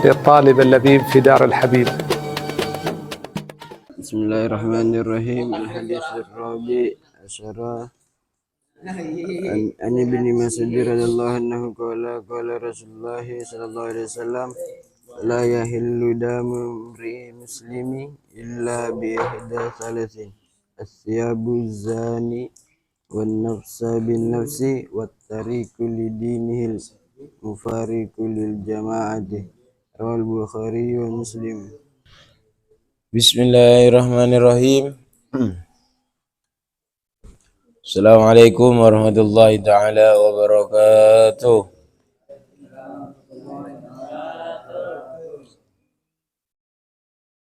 للطالب اللبيب في دار الحبيب. بسم الله الرحمن الرحيم. الحديث الرابع عشر عن ابن مسعود رضي الله عنه قال رسول الله صلى الله عليه وسلم لا يحل دم امرئ مسلم إلا بإحدى ثلاث الثياب الزاني والنفس بالنفس والتارك لدينه المفارق للجماعة. رواه البخاري ومسلم. Bismillahirrahmanirrahim. Assalamualaikum warahmatullahi ta'ala wabarakatuh.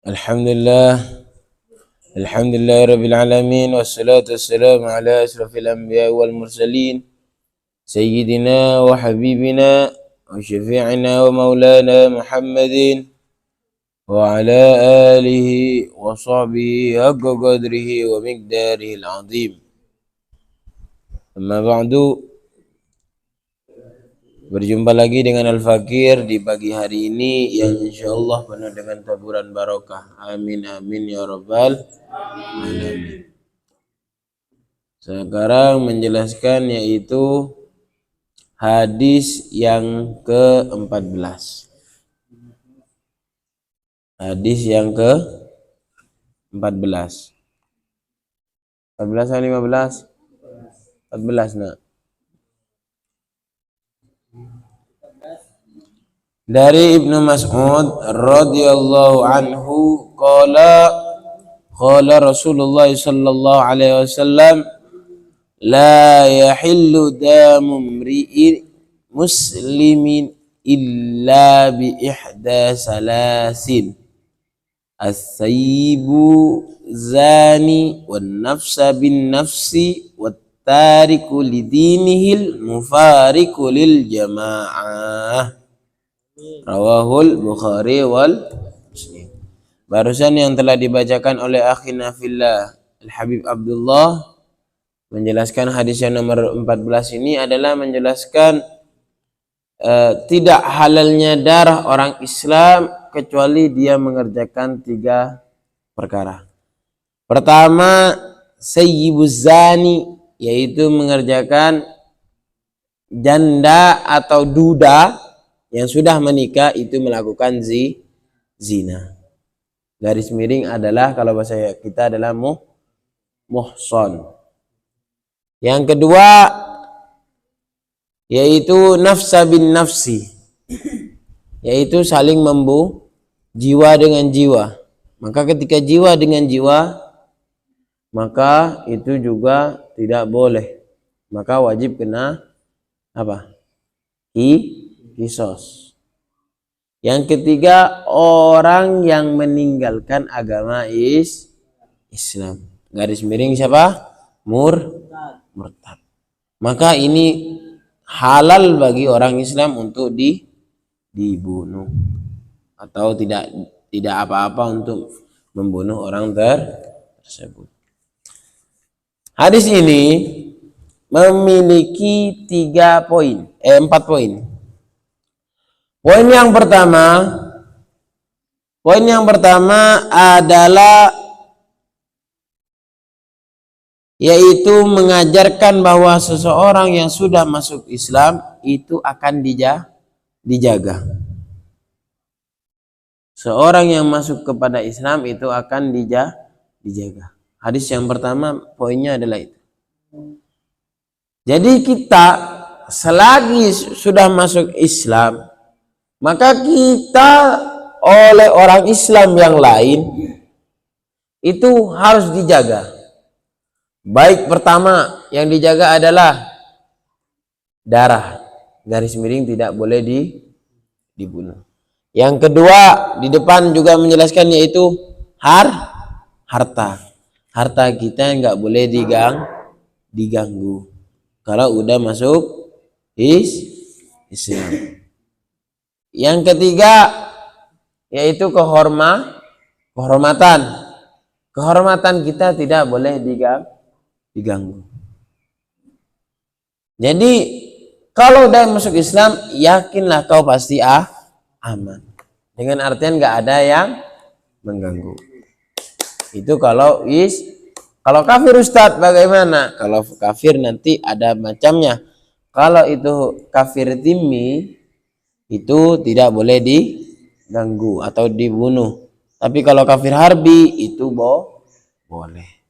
Alhamdulillah rabbil alamin, wassalatu wassalamu ala asrafil anbiya wal mursalin, sayyidina wa habibina wa syafi'ina wa maulana Muhammadin wa ala alihi wa sahbihi haqqa qadrihi wa miqdarihi al-azim. Amma ba'du, berjumpa lagi dengan Al-Fakir di pagi hari ini yang insyaallah penuh dengan taburan barokah. Amin amin ya rabbal alamin. Sekarang menjelaskan yaitu hadis yang ke-14. Hadis yang ke-14. 14 atau 15? 14 nak. Dari Ibnu Mas'ud radhiyallahu anhu qala Rasulullah sallallahu alaihi wasallam la yahillu damu imri'in muslimin illa bi ihda salasin as-sayyibu zani wan nafsa bin nafsi wat tariku lidinihil mufariku lil jamaah. Rawahul Bukhari wal Muslim. Barusan yang telah dibacakan oleh akhina fillah Al-Habib Abdullah menjelaskan hadis yang nomor 14 ini adalah menjelaskan tidak halalnya darah orang Islam kecuali dia mengerjakan 3 perkara. Pertama, sayyibuz zani, yaitu mengerjakan janda atau duda yang sudah menikah itu melakukan zina. Garis miring adalah kalau bahasa kita adalah muhson. Yang kedua yaitu nafsa bin nafsi, yaitu saling jiwa dengan jiwa. Maka ketika jiwa dengan jiwa, maka itu juga tidak boleh. Maka wajib kena apa? Kisos. Yang ketiga, orang yang meninggalkan agama Islam. Garis miring siapa? Murtad. Maka ini halal bagi orang Islam untuk dibunuh atau tidak apa-apa untuk membunuh orang tersebut. Hadis ini memiliki 4 poin. Poin yang pertama adalah yaitu mengajarkan bahwa seseorang yang sudah masuk Islam itu akan dijaga. Seorang yang masuk kepada Islam itu akan dijaga. Hadis yang pertama poinnya adalah itu. Jadi kita selagi sudah masuk Islam, maka kita oleh orang Islam yang lain itu harus dijaga. Baik, pertama yang dijaga adalah darah. Garis miring tidak boleh dibunuh. Yang kedua, di depan juga menjelaskan yaitu harta. Harta kita nggak boleh diganggu kalau udah masuk Islam. Yang ketiga yaitu kehormatan. Kehormatan kita tidak boleh diganggu. Jadi kalau udah masuk Islam, yakinlah kau pasti aman. Dengan artian nggak ada yang mengganggu. Itu kalau kafir Ustadz bagaimana? Kalau kafir nanti ada macamnya. Kalau itu kafir dhimmi itu tidak boleh diganggu atau dibunuh. Tapi kalau kafir harbi itu boleh.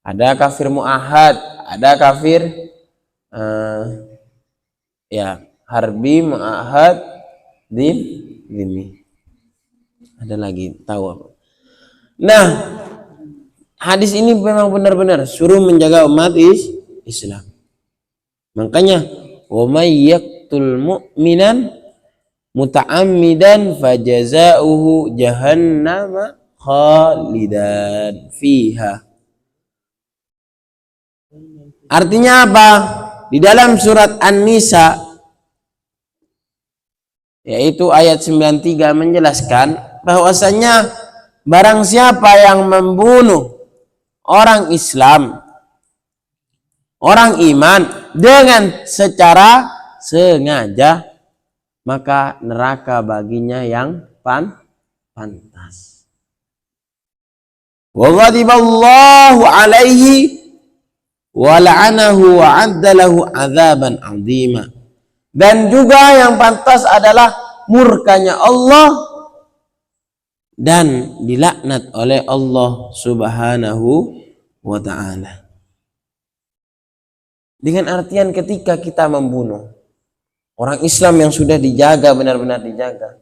Ada kafir mu'ahad, ada kafir harbi, mu'ahad, dhimmi. Ada lagi tahu apa? Nah, hadis ini memang benar-benar suruh menjaga umat Islam. Makanya wa may yaqtul mu'minan muta'ammidan fajaza'uhu jahannama khalidan fiha. Artinya apa? Di dalam surat An-Nisa yaitu ayat 93 menjelaskan bahwasanya barang siapa yang membunuh orang Islam, orang iman dengan secara sengaja, maka neraka baginya yang pantas. Wa ghadiballahu alaihi wa la'anahu wa 'adda lahu 'adzaban 'azima. Dan juga yang pantas adalah murkanya Allah dan dilaknat oleh Allah Subhanahu wa ta'ala. Dengan artian ketika kita membunuh orang Islam yang sudah dijaga, benar-benar dijaga,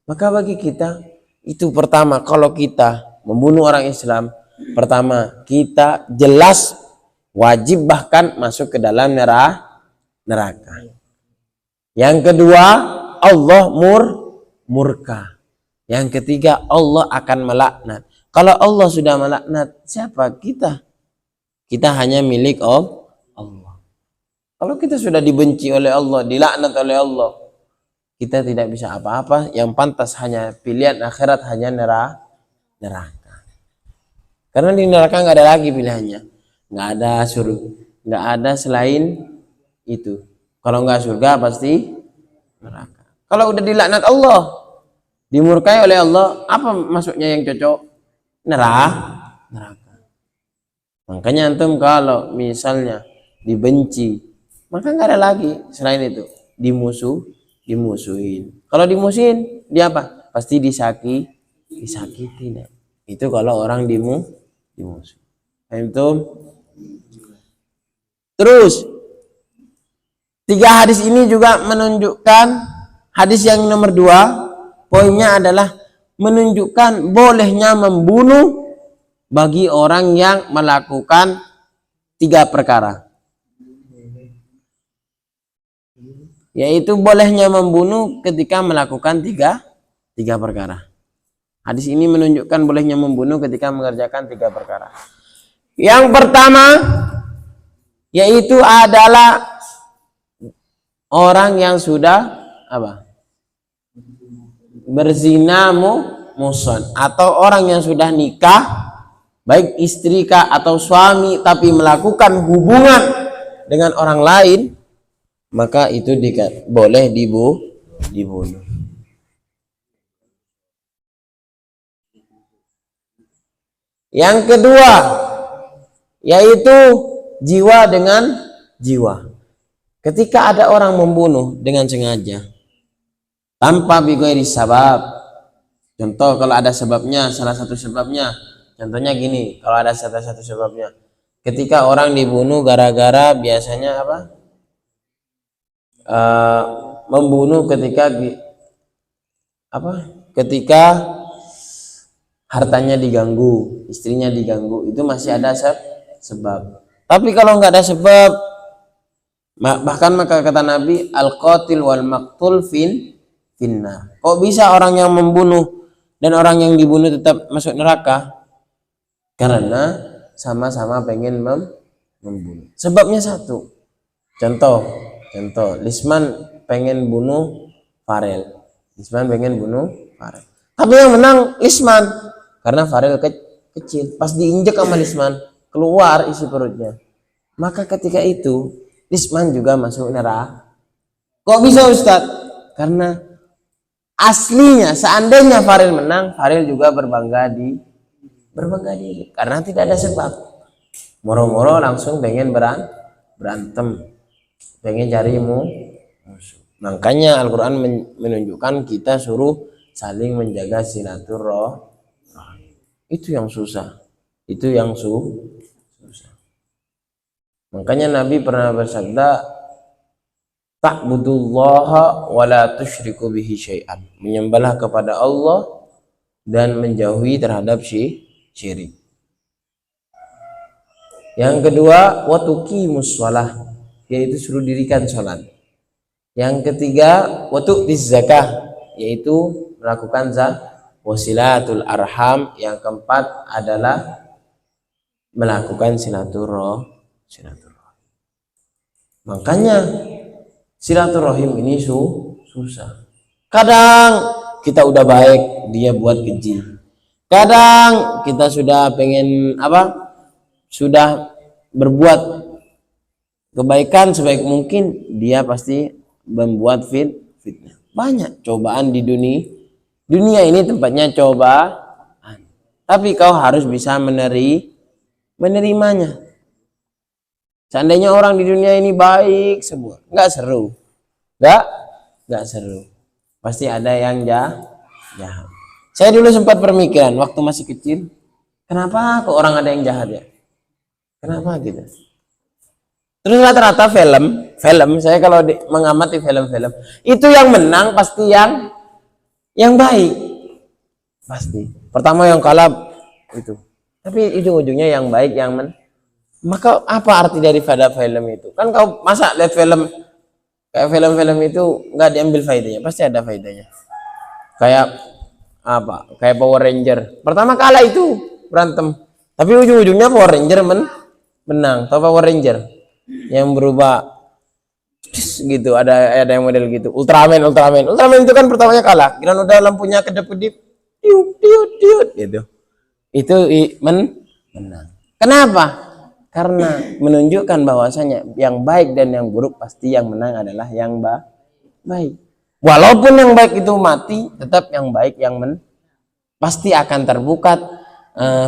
maka bagi kita itu pertama, kalau kita membunuh orang Islam, pertama kita jelas wajib bahkan masuk ke dalam neraka. Yang kedua, Allah murka. Yang ketiga, Allah akan melaknat. Kalau Allah sudah melaknat, siapa kita? Kita hanya milik Allah. Kalau kita sudah dibenci oleh Allah, dilaknat oleh Allah, kita tidak bisa apa-apa. Yang pantas hanya pilihan akhirat, hanya neraka. Karena di neraka nggak ada lagi pilihannya. Nggak ada surga, nggak ada selain itu. Kalau nggak surga pasti neraka. Kalau udah dilaknat Allah, dimurkai oleh Allah, apa masuknya yang cocok? Neraka. Makanya antum kalau misalnya dibenci, maka nggak ada lagi selain itu. Dimusuhin. Kalau dimusuhin, dia apa? Pasti disakiti. Itu kalau orang dimusuh. Antum. Terus 3 hadis ini juga menunjukkan, hadis yang nomor 2 poinnya adalah menunjukkan bolehnya membunuh bagi orang yang melakukan 3 perkara. Yaitu bolehnya membunuh ketika melakukan tiga perkara. Hadis ini menunjukkan bolehnya membunuh ketika mengerjakan 3 perkara. Yang pertama yaitu adalah orang yang sudah berzina muhsan, atau orang yang sudah nikah, baik istri kah atau suami, tapi melakukan hubungan dengan orang lain, maka itu boleh dibunuh. Yang kedua yaitu jiwa dengan jiwa. Ketika ada orang membunuh dengan sengaja tanpa bighairi sabab, contoh kalau ada sebabnya, salah satu sebabnya, contohnya gini, kalau ada salah satu sebabnya, ketika orang dibunuh gara-gara biasanya membunuh ketika hartanya diganggu, istrinya diganggu, itu masih ada sebab. Tapi kalau nggak ada sebab, bahkan maka kata Nabi, al-qatil wal maqtul finnar. Kok bisa orang yang membunuh dan orang yang dibunuh tetap masuk neraka? Karena sama-sama pengen membunuh. Sebabnya satu. Contoh, Lisman pengen bunuh Farel. Tapi yang menang Lisman karena Farel kecil. Pas diinjek sama Lisman, keluar isi perutnya. Maka ketika itu Lisman juga masuk neraka. Kok bisa Ustadz? Karena aslinya seandainya Farel menang, Farel juga berbangga diri karena tidak ada sebab. Moro-moro langsung pengen berantem, pengen cari musuh. Makanya Al-Quran menunjukkan kita suruh saling menjaga silaturahim. Itu yang susah, itu yang susah. Makanya Nabi pernah bersabda, ta'budullaha wa la tusyriku bihi syai'an. Menyembahlah kepada Allah dan menjauhi terhadap syirik. Yang kedua, wa tuqimus shalah, yaitu suruh dirikan salat. Yang ketiga, wa tu'tiz zakah, yaitu melakukan wasilatul arham. Yang keempat adalah melakukan silaturahim. Makanya silaturahim ini susah. Kadang kita udah baik, dia buat keji. Kadang kita sudah pengen sudah berbuat kebaikan sebaik mungkin, dia pasti membuat fitnah. Banyak cobaan di dunia ini, tempatnya cobaan. Tapi kau harus bisa menerimanya. Seandainya orang di dunia ini baik semua, nggak seru, nggak seru. Pasti ada yang jahat. Saya dulu sempat berpikiran waktu masih kecil, kenapa kok orang ada yang jahat ya? Kenapa gitu? Terus rata-rata film saya kalau mengamati film-film itu yang menang pasti yang baik, pasti. Pertama yang kalah itu, tapi ujung-ujungnya yang baik yang Maka apa arti daripada film itu? Kan kau masa lihat film kayak film-film itu nggak diambil faedahnya? Pasti ada faedahnya. Kayak Kayak Power Ranger. Pertama kalah itu berantem, tapi ujung-ujungnya Power Ranger menang. Tahu Power Ranger yang berubah gitu, ada yang model gitu. Ultraman itu kan pertamanya kalah, kira udah lampunya kedap-kedip, tiut gitu. Itu menang. Kenapa? Karena menunjukkan bahwasanya yang baik dan yang buruk pasti yang menang adalah yang baik. Walaupun yang baik itu mati, tetap yang baik yang pasti akan terbuka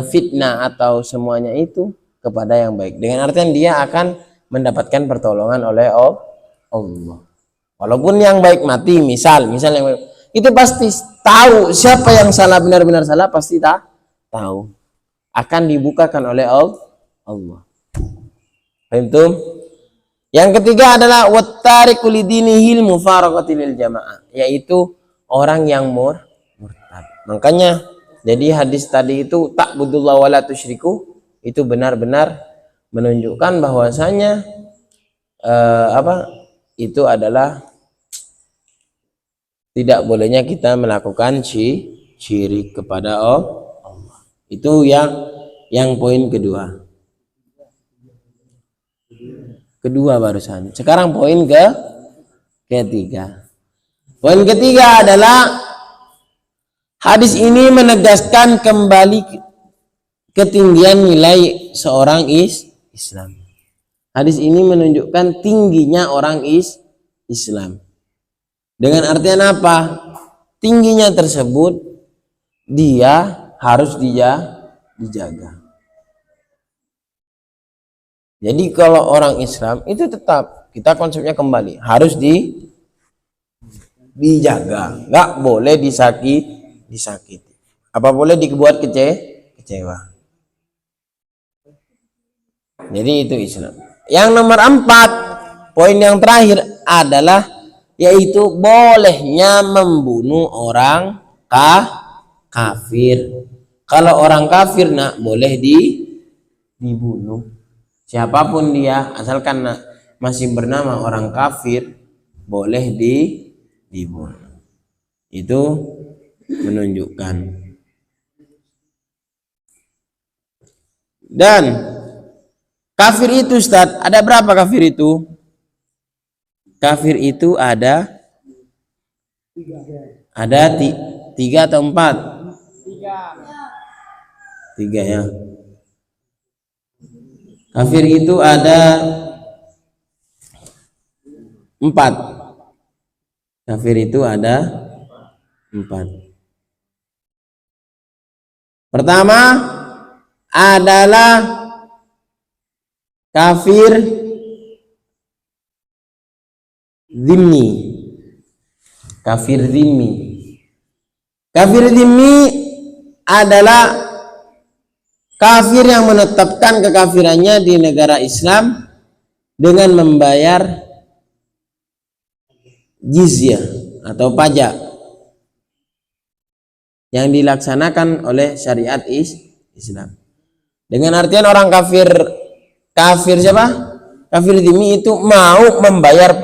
fitnah atau semuanya itu kepada yang baik. Dengan artian dia akan mendapatkan pertolongan oleh Allah. Walaupun yang baik mati, misal yang baik, itu pasti tahu siapa yang salah, benar-benar salah, pasti tahu. Akan dibukakan oleh Allah. Paham? Yang ketiga adalah wattariqu lidinihil mufaraqatil jamaah, yaitu orang yang murtad. Makanya jadi hadis tadi itu ta'budullah wa la tusyriku itu benar-benar menunjukkan bahwasanya itu adalah tidak bolehnya kita melakukan syirik kepada Allah. Itu yang poin kedua barusan. Sekarang poin ketiga. Poin ketiga adalah hadis ini menegaskan kembali ketinggian nilai seorang Islam. Hadis ini menunjukkan tingginya orang Islam. Dengan artian apa? Tingginya tersebut dia harus dijaga. Jadi kalau orang Islam itu tetap kita konsepnya kembali harus dijaga, nggak boleh disakiti. Apa boleh dibuat kecewa. Jadi itu Islam. Yang nomor 4, poin yang terakhir adalah yaitu bolehnya membunuh orang kafir. Kalau orang kafir boleh dibunuh. Siapapun dia, asalkan masih bernama orang kafir, boleh dibunuh. Itu menunjukkan. Dan kafir itu, Ustaz, ada berapa kafir itu? Kafir itu ada 3 atau 4? 3 ya. Kafir itu ada 4. Kafir itu ada 4. Pertama adalah kafir zimmi. Kafir zimmi. Kafir zimmi adalah kafir yang menetapkan kekafirannya di negara Islam dengan membayar jizyah atau pajak yang dilaksanakan oleh syariat Islam. Dengan artian orang kafir siapa? Kafir zimmi itu mau membayar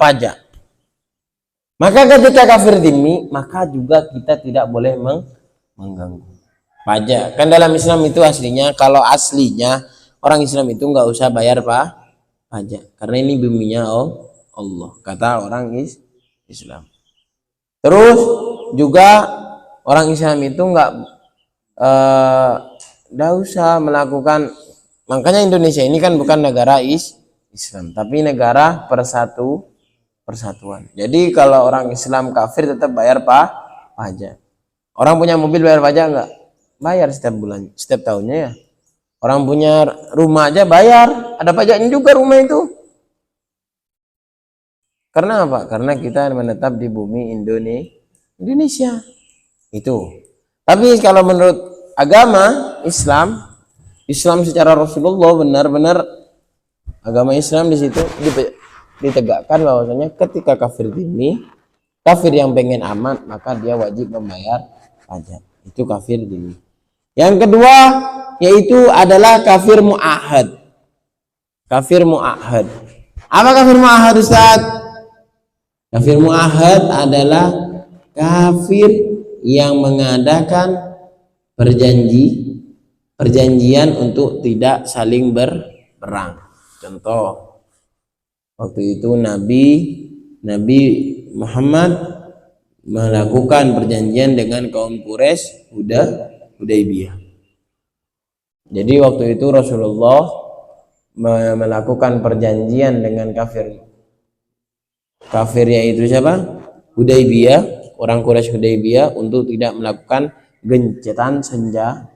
pajak. Maka ketika kafir zimmi, maka juga kita tidak boleh mengganggu pajak. Kan dalam Islam itu aslinya, kalau aslinya orang Islam itu nggak usah bayar pajak, karena ini buminya Allah, kata orang Islam. Terus juga orang Islam itu nggak usah melakukan, makanya Indonesia ini kan bukan negara Islam, tapi negara persatuan. Jadi kalau orang Islam kafir tetap bayar pajak. Orang punya mobil bayar pajak nggak? Bayar setiap bulan, setiap tahunnya ya. Orang punya rumah aja bayar, ada pajaknya juga rumah itu. Karena apa? Karena kita menetap di bumi Indonesia. Itu. Tapi kalau menurut agama Islam secara Rasulullah, benar-benar agama Islam di situ ditegakkan bahwasanya ketika kafir zimmi, kafir yang pengen aman, maka dia wajib membayar pajak. Itu kafir zimmi. Yang kedua yaitu adalah kafir mu'ahad. Kafir mu'ahad. Apa kafir mu'ahad, Ustaz? Kafir mu'ahad adalah kafir yang mengadakan perjanjian untuk tidak saling berperang. Contoh, waktu itu Nabi Muhammad melakukan perjanjian dengan kaum Quraisy Hudaybiyah. Jadi waktu itu Rasulullah melakukan perjanjian dengan kafir yaitu siapa? Hudaybiyah, orang Quraisy Hudaybiyah, untuk tidak melakukan gencetan senjata.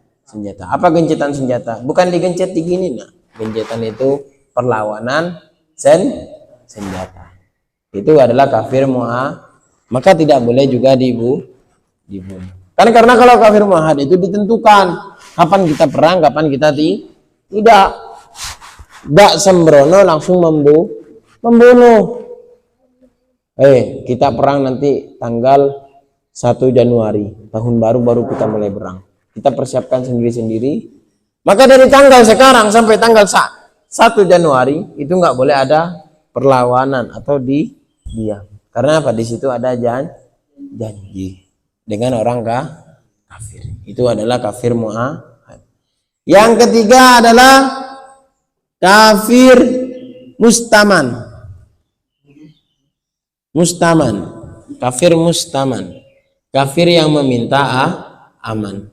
Apa gencetan senjata? Bukan digencet digini, nah. Gencetan itu perlawanan senjata. Itu adalah kafir mu'ahad. Maka tidak boleh juga dibunuh. Karena kalau kafir mu'ahad itu ditentukan kapan kita perang, kapan kita tidak sembrono langsung membunuh. Kita perang nanti tanggal 1 Januari, tahun baru kita mulai perang. Kita persiapkan sendiri-sendiri. Maka dari tanggal sekarang sampai tanggal 1 Januari itu nggak boleh ada perlawanan atau diam. Karena apa? Di situ ada janji dengan orang kafir. Itu adalah kafir mu'ahad. Yang ketiga adalah kafir mustaman. Kafir mustaman. Kafir yang meminta aman.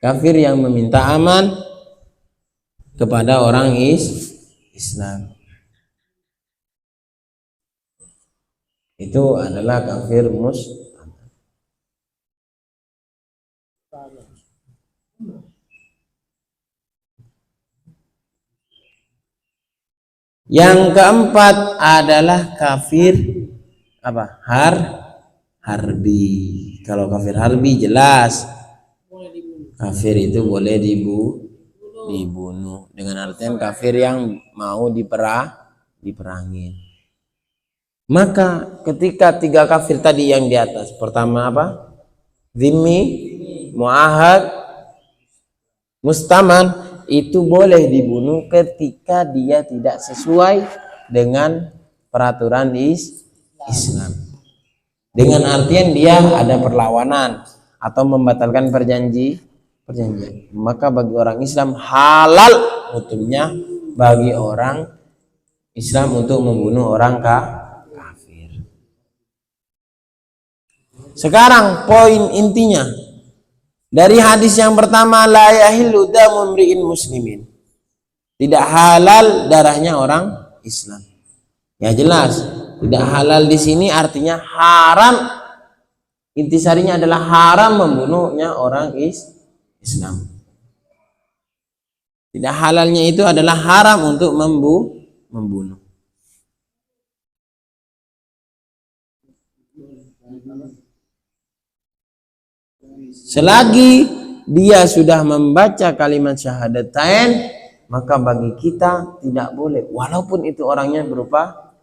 Kafir yang meminta aman kepada orang Islam. Itu adalah kafir mustaman. Yang keempat adalah kafir apa? Harbi. Kalau kafir harbi jelas kafir itu boleh dibunuh, dengan artian kafir yang mau diperangin. Maka ketika 3 kafir tadi yang di atas, pertama apa? Zimmi, mu'ahad, mustaman, itu boleh dibunuh ketika dia tidak sesuai dengan peraturan Islam. Dengan artian dia ada perlawanan atau membatalkan perjanjian. Maka bagi orang Islam halal hukumnya bagi orang Islam untuk membunuh orang kafir. Sekarang poin intinya dari hadis yang pertama, la yahillu damu imri'in muslimin. Tidak halal darahnya orang Islam. Ya jelas, tidak halal di sini artinya haram intisarinya adalah haram membunuhnya orang Islam. Tidak halalnya itu adalah haram untuk membunuh. Selagi dia sudah membaca kalimat syahadatain, maka bagi kita tidak boleh, walaupun itu orangnya berupa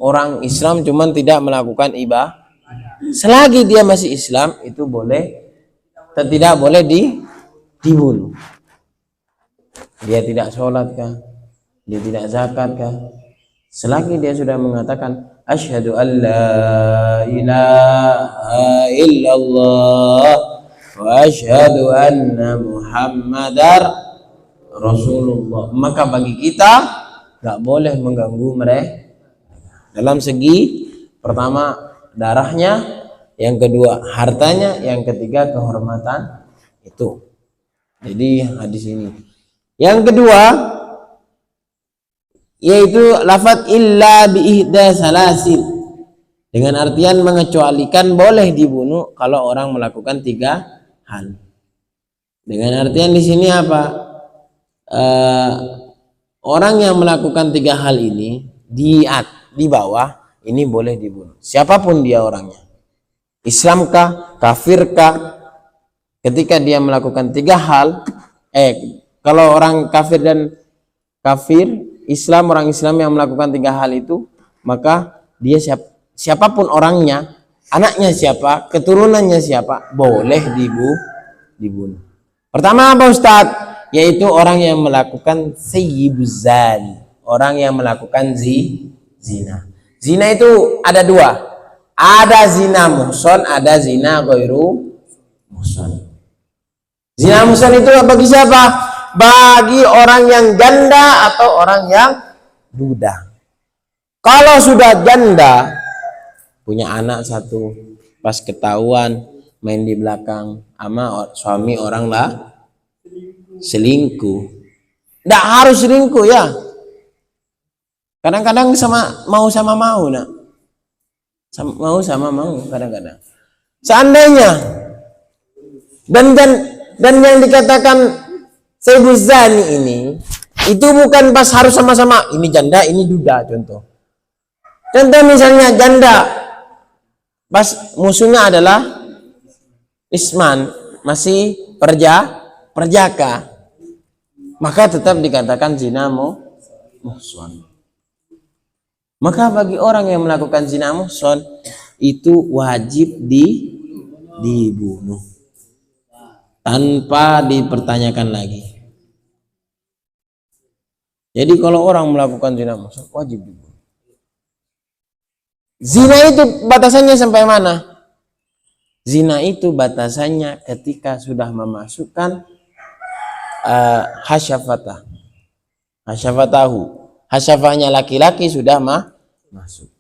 orang Islam cuman tidak melakukan ibadah. Selagi dia masih Islam itu boleh, tidak boleh dibunuh. Dia tidak sholat kah, dia tidak zakat kah, selagi dia sudah mengatakan asyhadu an la ilaha illallah wa asyhadu anna muhammadar rasulullah, maka bagi kita gak boleh mengganggu mereka dalam segi pertama darahnya, yang kedua hartanya, yang ketiga kehormatan itu. Jadi hadis ini yang kedua yaitu lafaz illa bi ihda salasin, dengan artian mengecualikan boleh dibunuh kalau orang melakukan 3 hal. Dengan artian di sini apa? Orang yang melakukan 3 hal ini di bawah ini boleh dibunuh. Siapapun dia orangnya, Islamkah, kafirkah, ketika dia melakukan 3 hal, kalau orang kafir dan kafir, Islam, orang Islam yang melakukan 3 hal itu, maka dia siapapun orangnya, anaknya siapa, keturunannya siapa, boleh dibunuh. Pertama apa Ustadz? Yaitu orang yang melakukan sayyibuz zani, orang yang melakukan zina. Zina itu ada 2. Ada zina muhson, ada zina ghairu muhson. Zina muhson itu bagi siapa? Bagi orang yang janda atau orang yang duda. Kalau sudah janda, punya anak 1, pas ketahuan main di belakang sama suami orang lah, selingkuh. Nggak harus selingkuh ya. Kadang-kadang mau nak. Mau kadang-kadang. Seandainya dan yang dikatakan sayyibuz zani ini itu bukan pas harus sama-sama, ini janda ini duda. Contoh misalnya janda pas musuhnya adalah isman, masih perjaka, maka tetap dikatakan zina muhson. Maka bagi orang yang melakukan zina muhson itu wajib dibunuh tanpa dipertanyakan lagi. Jadi kalau orang melakukan zina muhson wajib dibunuh. Zina itu batasannya sampai mana? Zina itu batasannya ketika sudah memasukkan hasyafahnya laki-laki sudah masuk.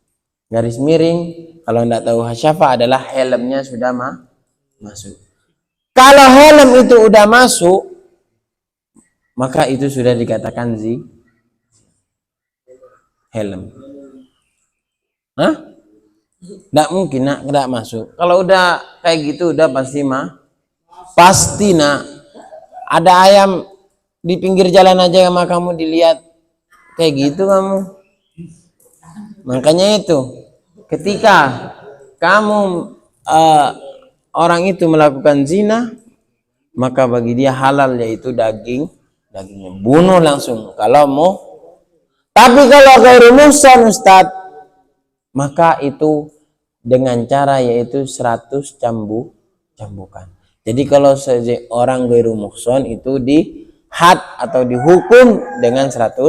Garis miring, kalau tidak tahu hasyafah adalah helmnya sudah masuk. Kalau helm itu udah masuk, maka itu sudah dikatakan helm. Tidak mungkin tidak masuk. Kalau udah kayak gitu udah pasti ada ayam di pinggir jalan aja sama kamu dilihat kayak gitu kamu. Makanya itu ketika kamu orang itu melakukan zina, maka bagi dia halal yaitu dagingnya, bunuh langsung kalau mau. Tapi kalau ghairu muhsan Ustaz, maka itu dengan cara yaitu 100 cambukan. Jadi kalau orang ghairu muhsan itu dihad atau dihukum dengan 100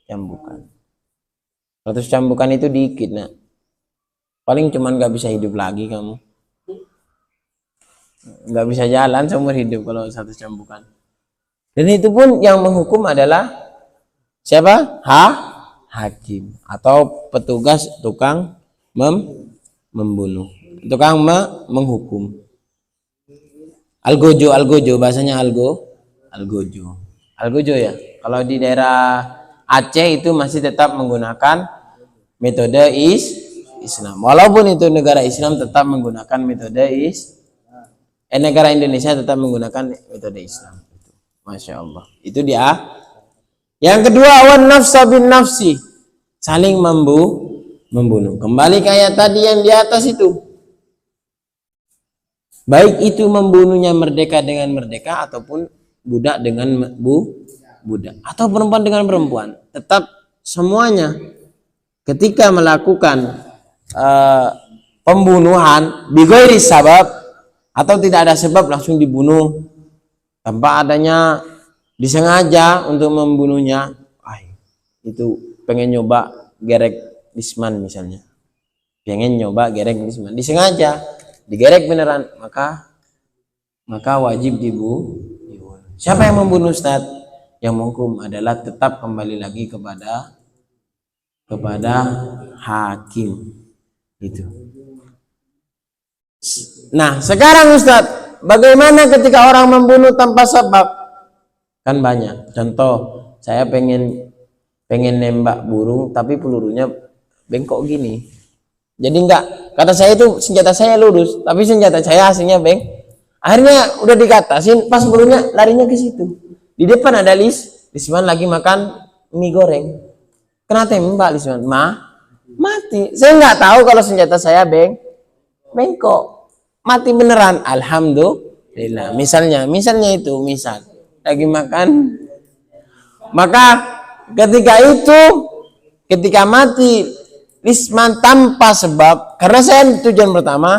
cambukan. 100 cambukan itu dikit nak. Paling cuman gak bisa hidup lagi kamu. Gak bisa jalan seumur hidup kalau 100 cambukan. Dan itu pun yang menghukum adalah siapa? Hakim atau petugas tukang membunuh, tukang menghukum. Algojo bahasanya algojo ya. Kalau di daerah Aceh itu masih tetap menggunakan metode Islam. Walaupun itu negara Islam tetap menggunakan metode negara Indonesia tetap menggunakan metode Islam. Masya Allah. Itu dia. Yang kedua, wan nafsa bin nafsi, saling membunuh. Kembali ke ayat tadi yang di atas itu. Baik itu membunuhnya merdeka dengan merdeka ataupun budak dengan budak atau perempuan dengan perempuan, tetap semuanya ketika melakukan pembunuhan bighairi sabab atau tidak ada sebab langsung dibunuh tanpa adanya disengaja untuk membunuhnya, itu pengen nyoba gerek Lisman misalnya, pengen nyoba gerek Lisman disengaja digerek beneran, maka wajib dibunuh. Siapa yang membunuh Ustaz? Yang menghukum adalah tetap kembali lagi kepada hakim itu. Nah sekarang Ustaz, bagaimana ketika orang membunuh tanpa sebab? Kan banyak. Contoh, saya pengen nembak burung tapi pelurunya bengkok gini. Jadi enggak, kata saya itu senjata saya lurus, tapi senjata saya hasilnya akhirnya udah dikatasin, pas pelurunya larinya ke situ. Di depan ada Lisman lagi makan mie goreng. Kena tembak Lisman, mati. Saya nggak tahu kalau senjata saya bengkok, mati beneran. Alhamdulillah. Misalnya itu lagi makan, maka ketika mati Lisman tanpa sebab, karena saya tujuan pertama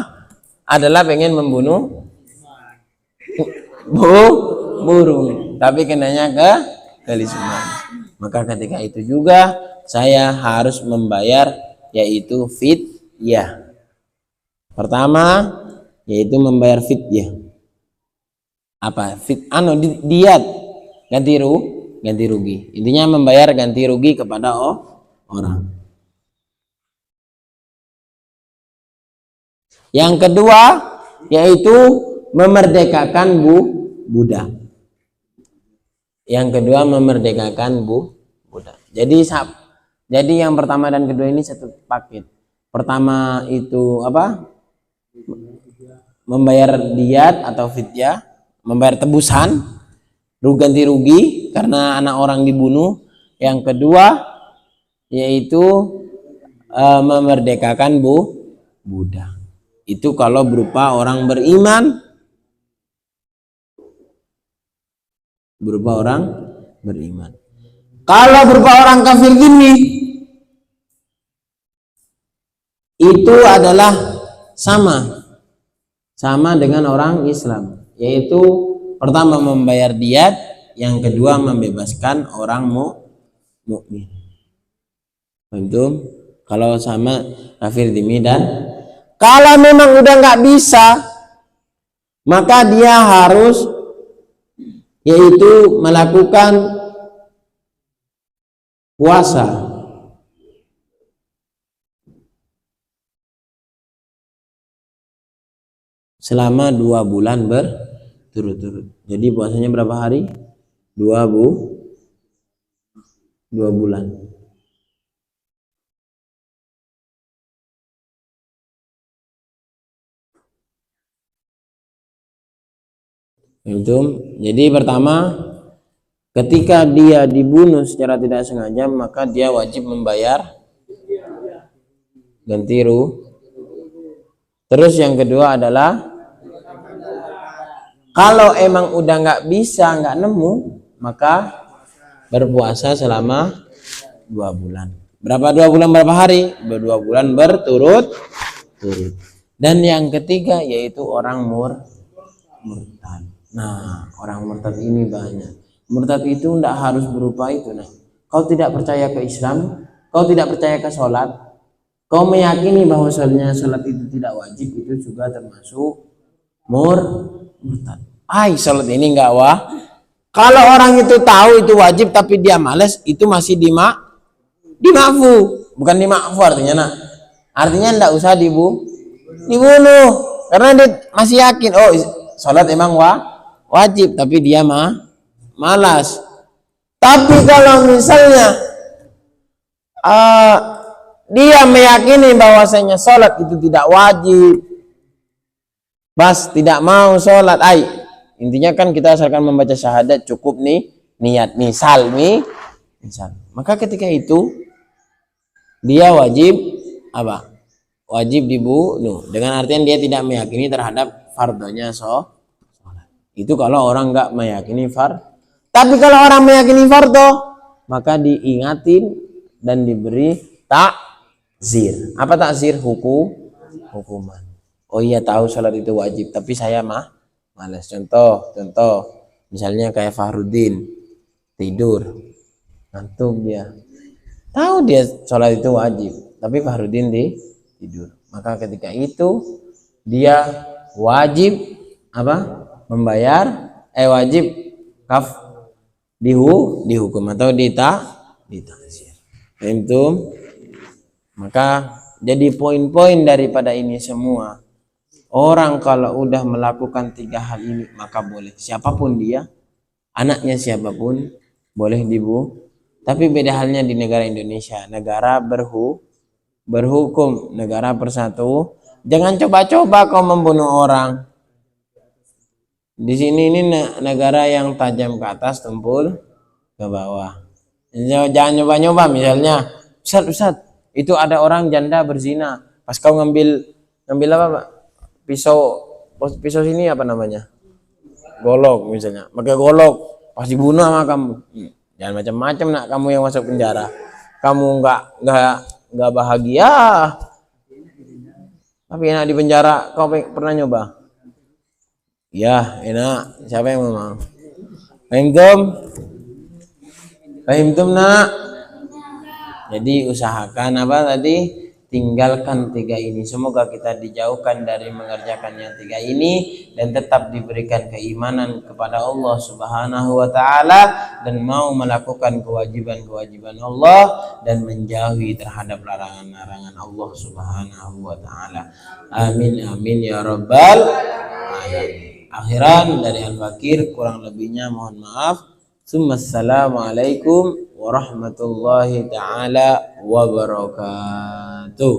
adalah pengen membunuh burung, tapi kenanya ke Lisman. Maka ketika itu juga saya harus membayar, yaitu fidyah. Pertama yaitu membayar fidyah. Apa? Diat, ganti rugi. Intinya membayar ganti rugi kepada orang. Yang kedua yaitu memerdekakan budak. Yang kedua memerdekakan budak. Jadi yang pertama dan kedua ini satu paket. Pertama itu apa? Membayar diat atau fidyah, membayar tebusan, ganti rugi karena anak orang dibunuh. Yang kedua yaitu memerdekakan budak. Itu kalau berupa orang beriman, Kalau berupa orang kafir gini, itu adalah sama dengan orang Islam, yaitu pertama membayar diat, yang kedua membebaskan orang mukmin. Itu kalau sama kafir dhimmi. Dan kalau memang udah nggak bisa, maka dia harus yaitu melakukan puasa selama 2 bulan berturut-turut. Jadi puasanya berapa hari? 2 bulan. Itu jadi pertama, ketika dia dibunuh secara tidak sengaja, maka dia wajib membayar ganti rugi. Terus yang kedua adalah kalau emang udah nggak bisa, nggak nemu, maka berpuasa selama 2 bulan. Berapa 2 bulan? Berapa hari? 2 bulan berturut-turut. Dan yang ketiga yaitu orang murtad. Nah, orang murtad ini banyak. Murtad itu tidak harus berupa itu. Nah, kau tidak percaya ke Islam, kau tidak percaya ke sholat, kau meyakini bahwasanya sholat itu tidak wajib, itu juga termasuk murtad. Sholat ini enggak Kalau orang itu tahu itu wajib tapi dia malas, itu masih dimakfu, bukan dimakfu artinya. Nah, artinya enggak usah dibunuh karena dia masih yakin sholat emang wajib tapi dia malas. Tapi kalau misalnya dia meyakini bahwasanya sholat itu tidak wajib, tidak mau sholat, intinya kan kita asalkan membaca syahadat cukup nih, niat misal, maka ketika itu dia wajib apa? Wajib dibunuh, dengan artian dia tidak meyakini terhadap fardonya sholat. Itu kalau orang nggak meyakini tapi kalau orang meyakini fardo, maka diingatin dan diberi takzir. Apa takzir? Hukuman. Oh iya, tahu sholat itu wajib, tapi saya malas. Contoh, misalnya kayak Fahrudin tidur, ngantuk dia. Tahu dia sholat itu wajib, tapi Fahrudin tidur. Maka ketika itu dia wajib apa? Membayar, wajib dihukum atau ditakzir. Itu maka jadi poin-poin daripada ini semua. Orang kalau udah melakukan 3 hal ini, maka boleh siapapun dia, anaknya siapapun boleh dibunuh. Tapi beda halnya di negara Indonesia, negara berhukum, negara persatu. Jangan coba-coba kau membunuh orang. Di sini ini negara yang tajam ke atas, tumpul ke bawah. Jangan nyoba-nyoba, misalnya, Ustaz, itu ada orang janda berzina. Pas kau ngambil apa, Pak? Pisau sini apa namanya? Golok misalnya. Pakai golok, pasti bunuh sama kamu. Jangan macam-macam nak kamu yang masuk penjara. Kamu nggak bahagia. Tapi enak di penjara. Kau pernah nyoba? Ya, enak. Siapa yang mau? Fahimtum nak? Jadi usahakan apa tadi? Tinggalkan 3 ini. Semoga kita dijauhkan dari mengerjakan yang 3 ini dan tetap diberikan keimanan kepada Allah Subhanahu wa taala dan mau melakukan kewajiban-kewajiban Allah dan menjauhi terhadap larangan-larangan Allah Subhanahu wa taala. Amin amin ya rabbal alamin. Akhiran dari Al-Fakir, kurang lebihnya mohon maaf. Assalamualaikum warahmatullahi taala wabarakatuh.